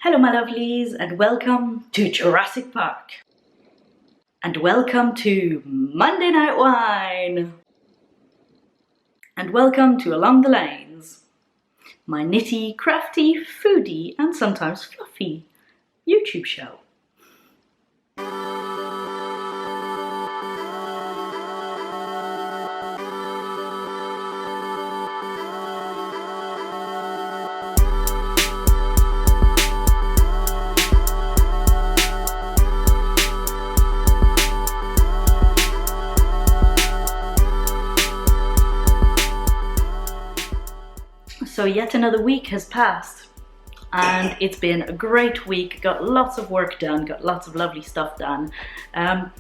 Hello my lovelies, and welcome to Jurassic Park. And welcome to Monday Night Wine. And welcome to Along the Lanes, my nitty, crafty, foodie and sometimes fluffy YouTube show. So yet another week has passed and it's been a great week. Got lots of work done, got lots of lovely stuff done. Not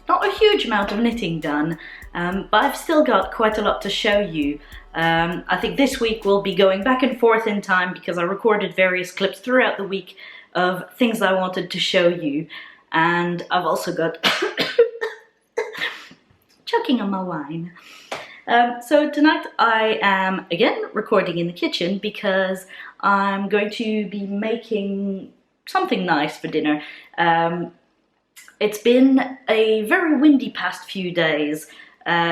a huge amount of knitting done, but I've still got quite a lot to show you. I think this week we'll be going back and forth in time because I recorded various clips throughout the week of things I wanted to show you. And I've also got choking on my wine. So tonight I am again recording in the kitchen because I'm going to be making something nice for dinner. It's been a very windy past few days.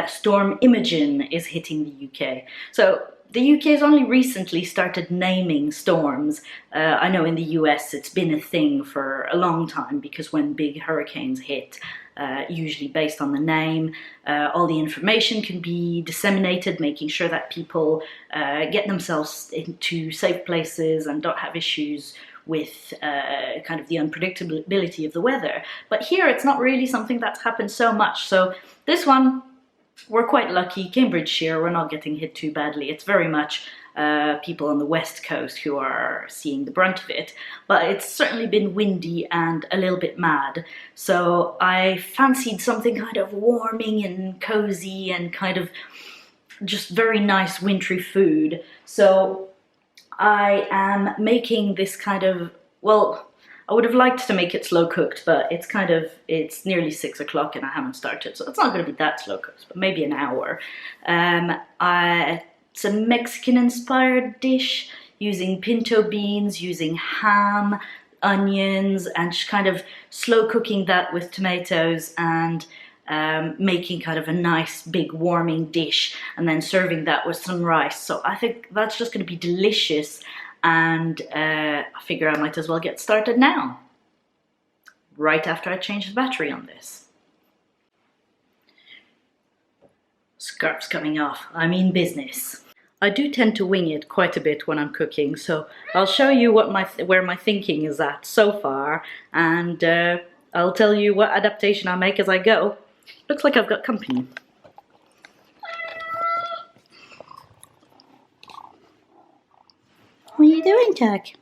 Storm Imogen is hitting the UK. So the UK has only recently started naming storms. I know in the US it's been a thing for a long time because when big hurricanes hit, usually based on the name, all the information can be disseminated, making sure that people get themselves into safe places and don't have issues with kind of the unpredictability of the weather. But here it's not really something that's happened so much. So this one, we're quite lucky. Cambridgeshire, we're not getting hit too badly. It's very much people on the west coast who are seeing the brunt of it, but it's certainly been windy and a little bit mad. So I fancied something kind of warming and cozy and kind of just very nice wintry food. So I am making this kind of, well, I would have liked to make it slow cooked, but it's nearly 6 o'clock and I haven't started, so it's not going to be that slow cooked, but maybe an hour. It's a Mexican inspired dish using pinto beans, using ham, onions, and just kind of slow cooking that with tomatoes and making kind of a nice big warming dish and then serving that with some rice. So I think that's just going to be delicious. And I figure I might as well get started now, right after I change the battery on this. Scarf's coming off, I mean business. I do tend to wing it quite a bit when I'm cooking, so I'll show you where my thinking is at so far, and I'll tell you what adaptation I make as I go. Looks like I've got company. What are you doing, Jack?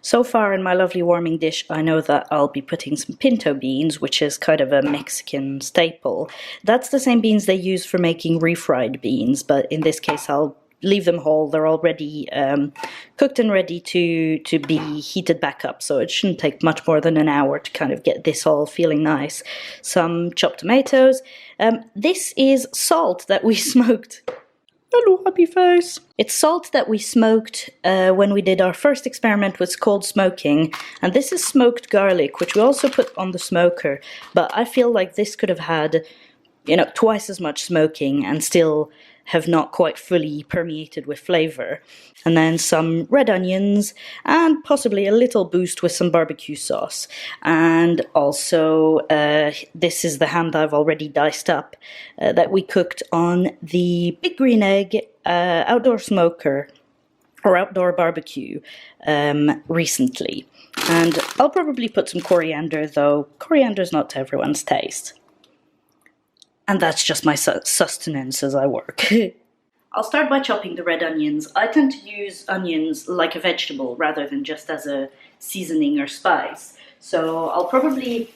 So far in my lovely warming dish, I know that I'll be putting some pinto beans, which is kind of a Mexican staple. That's the same beans they use for making refried beans, but in this case I'll leave them whole. They're already cooked and ready to be heated back up, so it shouldn't take much more than an hour to kind of get this all feeling nice. Some chopped tomatoes. This is salt that we smoked. Hello, happy face. It's salt that we smoked when we did our first experiment with cold smoking, and this is smoked garlic, which we also put on the smoker, but I feel like this could have had, you know, twice as much smoking and still have not quite fully permeated with flavor. And then some red onions and possibly a little boost with some barbecue sauce. And also this is the ham that I've already diced up that we cooked on the Big Green Egg outdoor smoker or outdoor barbecue recently. And I'll probably put some coriander, though coriander's not to everyone's taste. And that's just my sustenance as I work. I'll start by chopping the red onions. I tend to use onions like a vegetable rather than just as a seasoning or spice. So I'll probably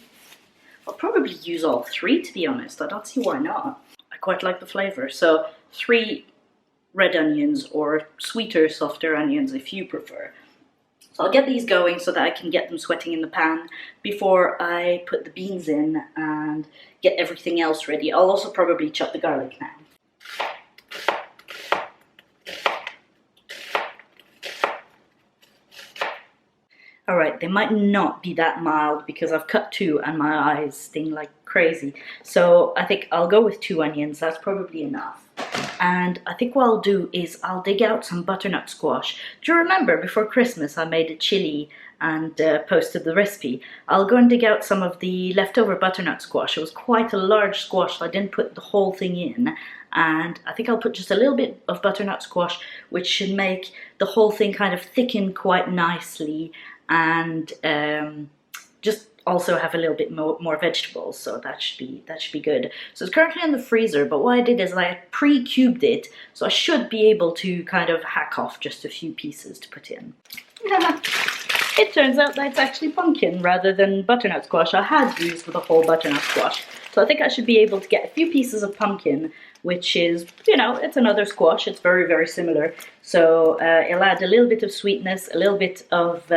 use all 3, to be honest. I don't see why not. I quite like the flavor. So 3 red onions, or sweeter, softer onions if you prefer. So I'll get these going so that I can get them sweating in the pan before I put the beans in and get everything else ready. I'll also probably chop the garlic now. Alright, they might not be that mild because I've cut 2 and my eyes sting like crazy. So I think I'll go with 2 onions, that's probably enough. And I think what I'll do is I'll dig out some butternut squash. Do you remember before Christmas I made a chili and posted the recipe? I'll go and dig out some of the leftover butternut squash. It was quite a large squash, so I didn't put the whole thing in. And I think I'll put just a little bit of butternut squash, which should make the whole thing kind of thicken quite nicely, and just also have a little bit more vegetables, so that should be good. So it's currently in the freezer, but what I did is I pre-cubed it, so I should be able to kind of hack off just a few pieces to put in. It turns out that it's actually pumpkin rather than butternut squash. I had used the whole butternut squash, so I think I should be able to get a few pieces of pumpkin, which is, you know, it's another squash. It's very, very similar. So it'll add a little bit of sweetness, a little bit of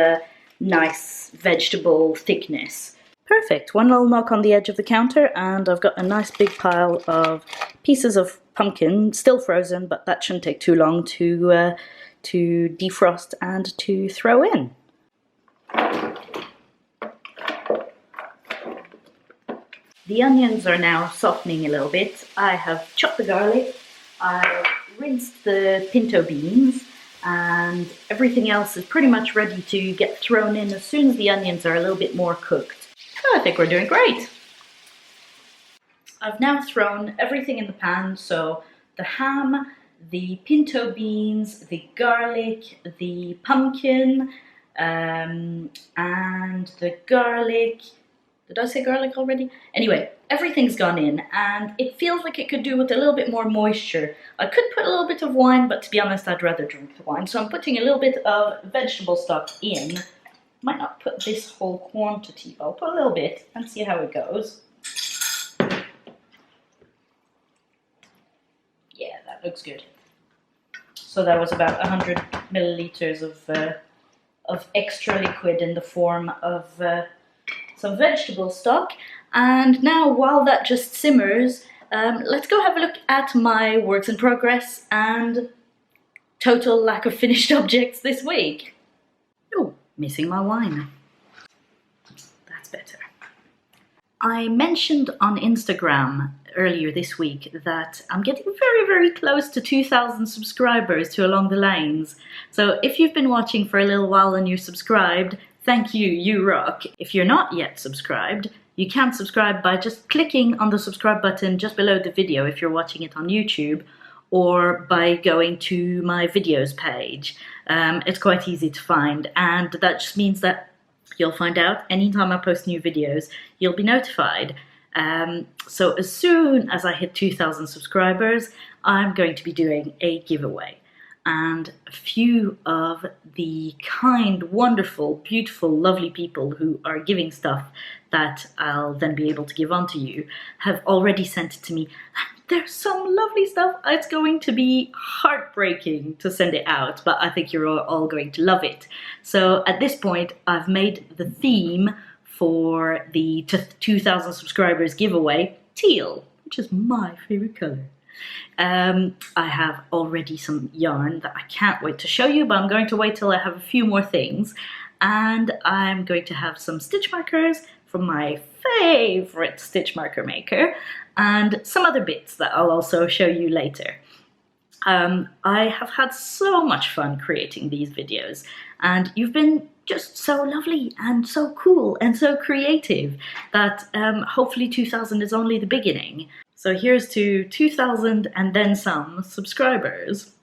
nice vegetable thickness. Perfect. One little knock on the edge of the counter and I've got a nice big pile of pieces of pumpkin, still frozen, but that shouldn't take too long to defrost and to throw in. The onions are now softening a little bit. I have chopped the garlic, I rinsed the pinto beans, and everything else is pretty much ready to get thrown in as soon as the onions are a little bit more cooked. I think we're doing great. I've now thrown everything in the pan, so the ham, the pinto beans, the garlic, the pumpkin, and the garlic. Did I say garlic already? Anyway, everything's gone in and it feels like it could do with a little bit more moisture. I could put a little bit of wine, but to be honest, I'd rather drink the wine. So I'm putting a little bit of vegetable stock in. Might not put this whole quantity, but I'll put a little bit and see how it goes. Yeah, that looks good. So that was about 100 milliliters of extra liquid in the form of some vegetable stock. And now, while that just simmers, let's go have a look at my works in progress and total lack of finished objects this week. Oh, missing my wine. That's better. I mentioned on Instagram earlier this week that I'm getting very, very close to 2,000 subscribers to Along the Lanes. So if you've been watching for a little while and you're subscribed, thank you, you rock. If you're not yet subscribed, you can subscribe by just clicking on the subscribe button just below the video if you're watching it on YouTube, or by going to my videos page. It's quite easy to find, and that just means that you'll find out anytime I post new videos, you'll be notified. So as soon as I hit 2,000 subscribers, I'm going to be doing a giveaway. And a few of the kind, wonderful, beautiful, lovely people who are giving stuff that I'll then be able to give on to you have already sent it to me. There's some lovely stuff. It's going to be heartbreaking to send it out, but I think you're all going to love it. So at this point, I've made the theme for the 2,000 subscribers giveaway teal, which is my favorite color. I have already some yarn that I can't wait to show you, but I'm going to wait till I have a few more things. And I'm going to have some stitch markers from my favorite stitch marker maker and some other bits that I'll also show you later. I have had so much fun creating these videos, and you've been just so lovely and so cool and so creative that hopefully 2,000 is only the beginning. So here's to 2,000 and then some subscribers.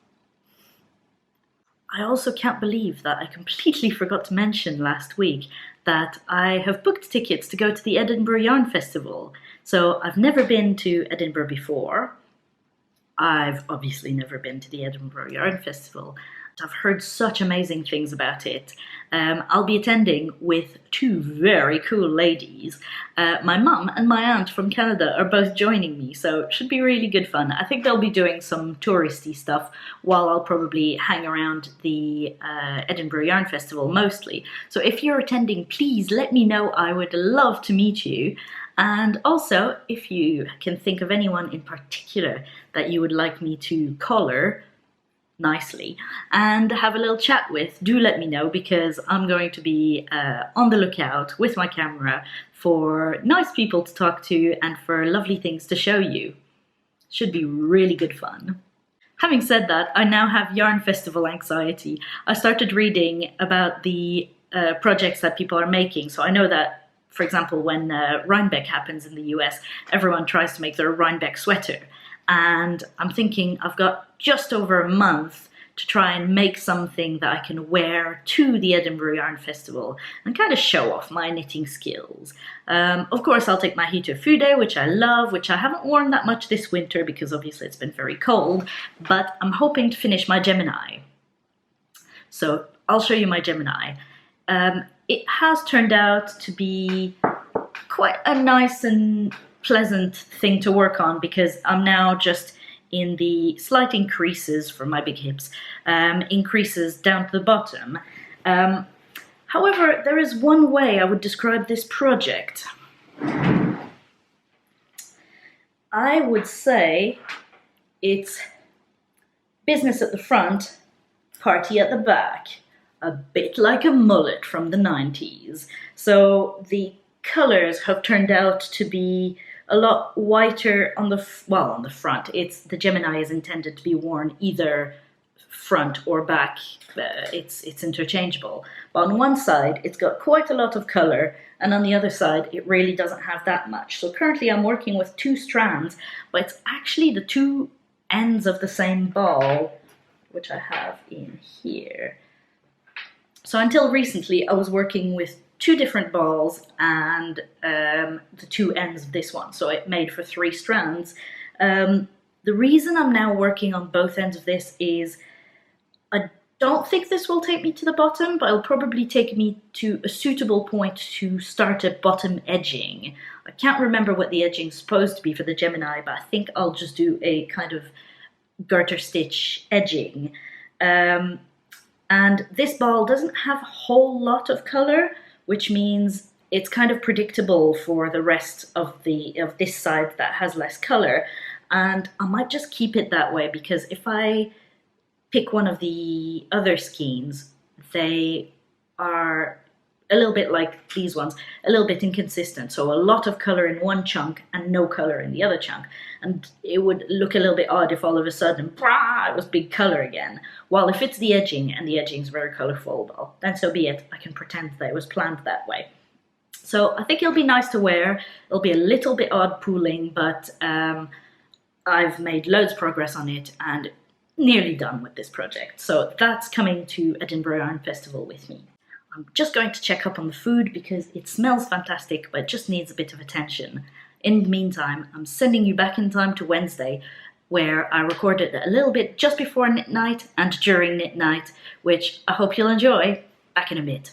I also can't believe that I completely forgot to mention last week that I have booked tickets to go to the Edinburgh Yarn Festival. So I've never been to Edinburgh before. I've obviously never been to the Edinburgh Yarn Festival. I've heard such amazing things about it. I'll be attending with 2 very cool ladies. My mum and my aunt from Canada are both joining me, so it should be really good fun. I think they'll be doing some touristy stuff while I'll probably hang around the Edinburgh Yarn Festival mostly. So if you're attending, please let me know. I would love to meet you. And also, if you can think of anyone in particular that you would like me to collar, nicely and have a little chat with, do let me know, because I'm going to be on the lookout with my camera for nice people to talk to and for lovely things to show you. Should be really good fun. Having said that, I now have yarn festival anxiety. I started reading about the projects that people are making, so I know that, for example, when Rhinebeck happens in the US, everyone tries to make their Rhinebeck sweater. And I'm thinking I've got just over a month to try and make something that I can wear to the Edinburgh Yarn Festival and kind of show off my knitting skills. Of course, I'll take my Hito Fude, which I love, which I haven't worn that much this winter because obviously it's been very cold, but I'm hoping to finish my Gemini. So I'll show you my Gemini. It has turned out to be quite a nice and pleasant thing to work on because I'm now just in the slight increases for my big hips, increases down to the bottom. However, there is one way I would describe this project. I would say it's business at the front, party at the back, a bit like a mullet from the 90s. So the colors have turned out to be a lot whiter on the front. The Gemini is intended to be worn either front or back. It's interchangeable. But on one side, it's got quite a lot of color, and on the other side, it really doesn't have that much. So currently, I'm working with 2 strands, but it's actually the 2 ends of the same ball, which I have in here. So until recently, I was working with 2 different balls and the 2 ends of this one, so it made for 3 strands. The reason I'm now working on both ends of this is I don't think this will take me to the bottom, but it'll probably take me to a suitable point to start a bottom edging. I can't remember what the edging is supposed to be for the Gemini, but I think I'll just do a kind of garter stitch edging. And this ball doesn't have a whole lot of color, which means it's kind of predictable for the rest of this side that has less color. And I might just keep it that way because if I pick one of the other skeins, they are a little bit like these ones, a little bit inconsistent. So a lot of color in one chunk and no color in the other chunk. And it would look a little bit odd if all of a sudden, it was big color again. While if it's the edging and the edging is very colorful, well, then so be it. I can pretend that it was planned that way. So I think it'll be nice to wear. It'll be a little bit odd pooling, but I've made loads of progress on it and nearly done with this project. So that's coming to Edinburgh Yarn Festival with me. I'm just going to check up on the food because it smells fantastic, but it just needs a bit of attention. In the meantime, I'm sending you back in time to Wednesday, where I recorded a little bit just before knit night and during knit night, which I hope you'll enjoy. Back in a bit.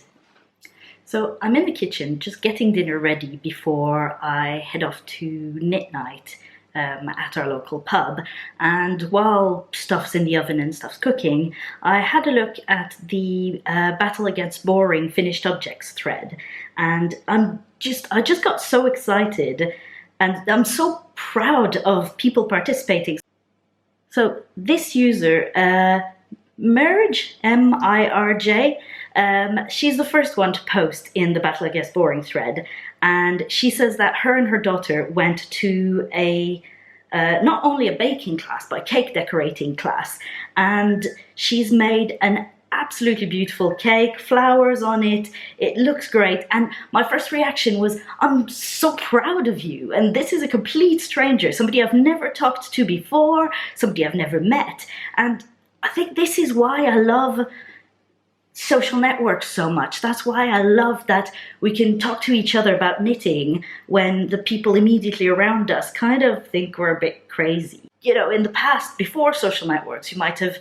So I'm in the kitchen just getting dinner ready before I head off to knit night at our local pub, and while stuff's in the oven and stuff's cooking, I had a look at the Battle Against Boring Finished Objects thread, and I just got so excited, and I'm so proud of people participating. So this user, Mirj, M-I-R-J, she's the first one to post in the Battle Against Boring thread, and she says that her and her daughter went to a not only a baking class, but a cake decorating class, and she's made an absolutely beautiful cake, flowers on it, it looks great, and my first reaction was, I'm so proud of you, and this is a complete stranger, somebody I've never talked to before, somebody I've never met, and I think this is why I love social networks so much. That's why I love that we can talk to each other about knitting when the people immediately around us kind of think we're a bit crazy. You know, in the past, before social networks, you might have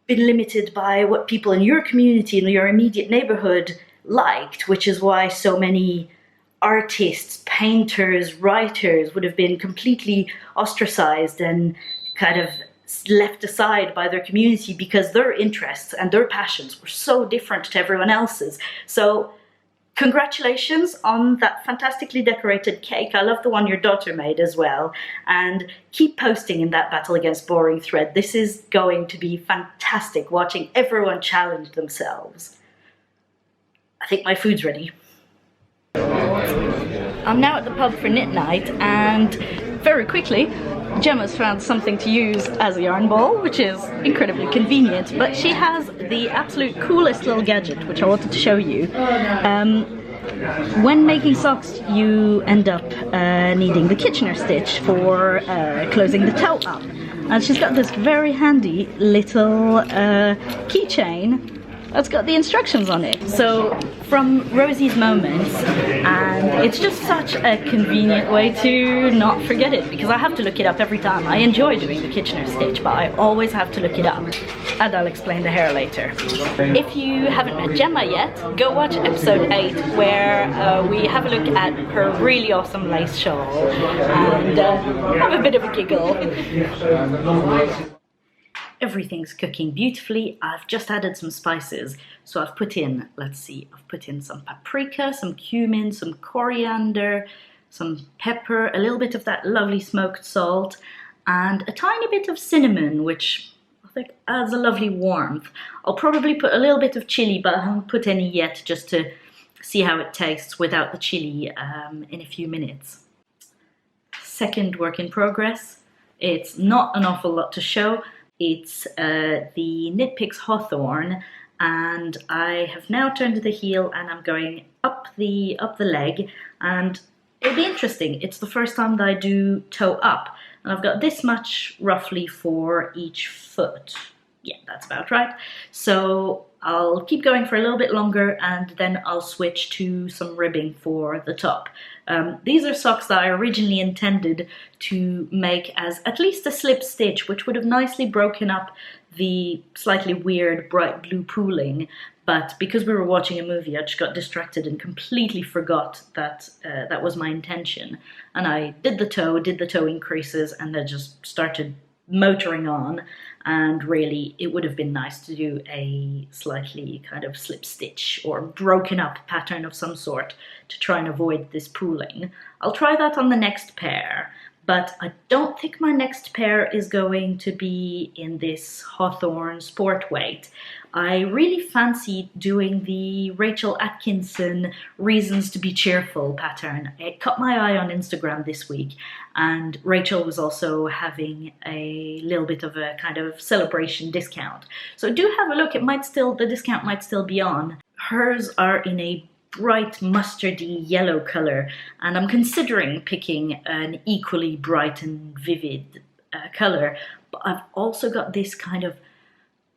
been limited by what people in your community, in your immediate neighborhood liked, which is why so many artists, painters, writers would have been completely ostracized and kind of left aside by their community because their interests and their passions were so different to everyone else's. So Congratulations on that fantastically decorated cake. I love the one your daughter made as well. And keep posting in that battle against boring thread. This is going to be fantastic, watching everyone challenge themselves. I think my food's ready. I'm now at the pub for knit night, and very quickly Gemma's found something to use as a yarn ball, which is incredibly convenient, but she has the absolute coolest little gadget which I wanted to show you. When making socks you end up needing the Kitchener stitch for closing the toe up, and she's got this very handy little keychain that's got the instructions on it. So from Rosie's Moments, and it's just such a convenient way to not forget it, because I have to look it up every time. I enjoy doing the Kitchener stitch, but I always have to look it up, and I'll explain the hair later. If you haven't met Gemma yet, go watch episode 8 where we have a look at her really awesome lace shawl and have a bit of a giggle. Everything's cooking beautifully. I've just added some spices. So I've put in, let's see, I've put in some paprika, some cumin, some coriander, some pepper, a little bit of that lovely smoked salt, and a tiny bit of cinnamon, which I think adds a lovely warmth. I'll probably put a little bit of chilli, but I haven't put any yet, just to see how it tastes without the chilli in a few minutes. Second work in progress. It's not an awful lot to show. It's the Knit Picks Hawthorn, and I have now turned the heel and I'm going up the leg, and it'll be interesting. It's the first time that I do toe up, and I've got this much roughly for each foot. Yeah, that's about right. So I'll keep going for a little bit longer, and then I'll switch to some ribbing for the top. These are socks that I originally intended to make as at least a slip stitch, which would have nicely broken up the slightly weird bright blue pooling, but because we were watching a movie, I just got distracted and completely forgot that that was my intention. And I did the toe increases, and then just started motoring on, and really it would have been nice to do a slightly kind of slip stitch or broken up pattern of some sort to try and avoid this pooling. I'll try that on the next pair, but I don't think my next pair is going to be in this Hawthorn sport weight. I really fancy doing the Rachel Atkinson Reasons to be Cheerful pattern. It caught my eye on Instagram this week, and Rachel was also having a little bit of a kind of celebration discount. So do have a look, the discount might still be on. Hers are in a bright mustardy yellow color, and I'm considering picking an equally bright and vivid color, but I've also got this kind of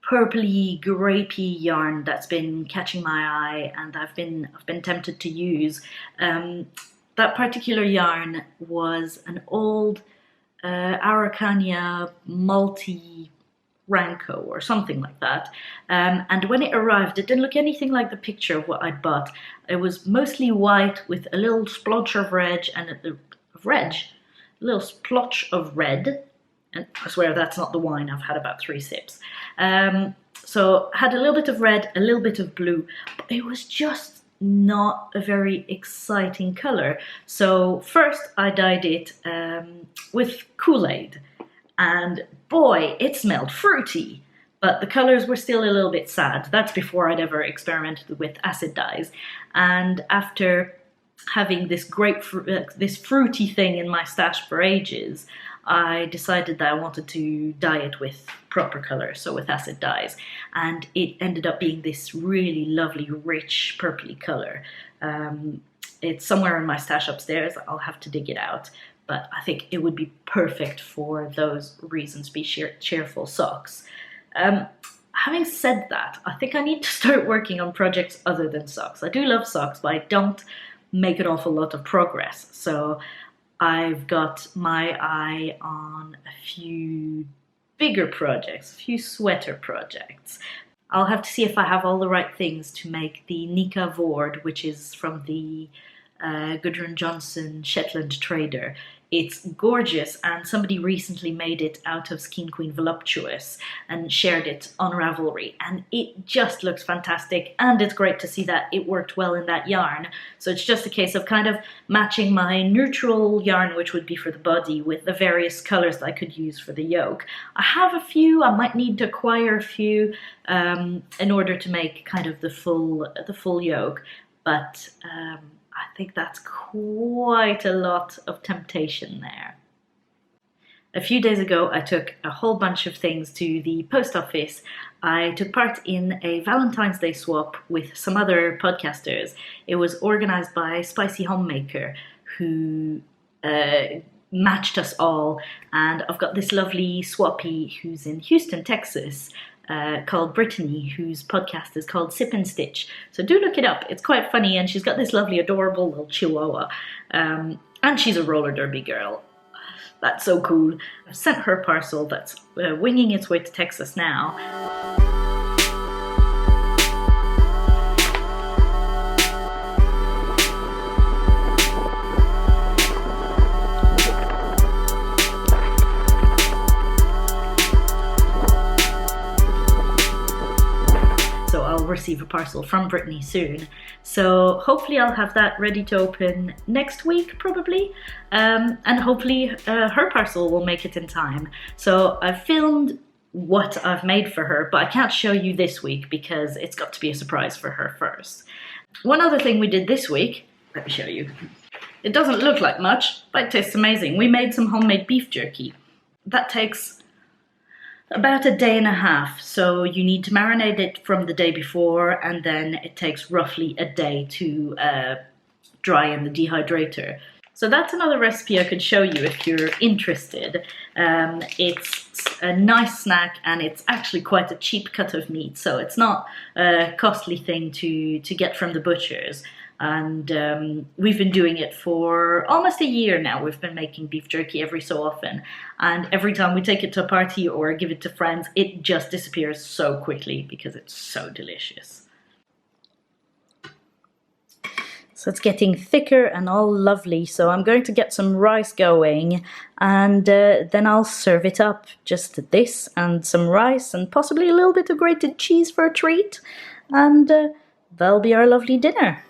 purpley, grapey yarn that's been catching my eye, and I've been tempted to use. That particular yarn was an old Araucania multi-ranco or something like that. And when it arrived, it didn't look anything like the picture of what I'd bought. It was mostly white with a little splotch of red and a little splotch of red. And I swear that's not the wine, I've had about 3 sips. So had a little bit of red, a little bit of blue, but it was just not a very exciting color. So first I dyed it with Kool-Aid, and boy, it smelled fruity, but the colors were still a little bit sad. That's before I'd ever experimented with acid dyes. And after having this this fruity thing in my stash for ages, I decided that I wanted to dye it with proper color, so with acid dyes, and it ended up being this really lovely, rich, purpley color. It's somewhere in my stash upstairs. I'll have to dig it out, but I think it would be perfect for those Reasons to be Cheerful socks. Having said that, I think I need to start working on projects other than socks. I do love socks, but I don't make an awful lot of progress, so I've got my eye on a few bigger projects, a few sweater projects. I'll have to see if I have all the right things to make the Nikka Vord, which is from the Gudrun Johnson Shetland Trader. It's gorgeous, and somebody recently made it out of Skin Queen Voluptuous and shared it on Ravelry, and it just looks fantastic, and it's great to see that it worked well in that yarn. So it's just a case of kind of matching my neutral yarn, which would be for the body, with the various colors that I could use for the yoke. I have a few, I might need to acquire a few in order to make kind of the full yoke, but I think that's quite a lot of temptation there. A few days ago, I took a whole bunch of things to the post office. I took part in a Valentine's Day swap with some other podcasters. It was organized by Spicy Homemaker, who matched us all, and I've got this lovely swappy who's in Houston, Texas, called Brittany, whose podcast is called Sip and Stitch. So do look it up. It's quite funny, and she's got this lovely, adorable little chihuahua. And she's a roller derby girl. That's so cool. I've sent her parcel that's winging its way to Texas now. Receive a parcel from Brittany soon, so hopefully I'll have that ready to open next week probably, and hopefully her parcel will make it in time. So I've filmed what I've made for her, but I can't show you this week because it's got to be a surprise for her first. One other thing we did this week, let me show you. It doesn't look like much, but it tastes amazing. We made some homemade beef jerky. That takes about a day and a half, so you need to marinate it from the day before, and then it takes roughly a day to dry in the dehydrator. So that's another recipe I could show you if you're interested. It's a nice snack, and it's actually quite a cheap cut of meat, so it's not a costly thing to get from the butchers. And we've been doing it for almost a year now. We've been making beef jerky every so often. And every time we take it to a party or give it to friends, it just disappears so quickly because it's so delicious. So it's getting thicker and all lovely. So I'm going to get some rice going, and then I'll serve it up. Just this and some rice and possibly a little bit of grated cheese for a treat. And that'll be our lovely dinner.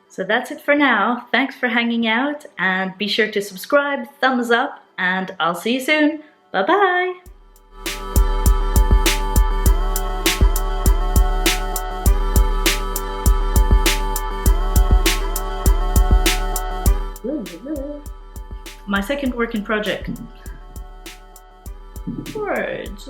So that's it for now. Thanks for hanging out, and be sure to subscribe, thumbs up, and I'll see you soon. Bye-bye! My second working project. Words.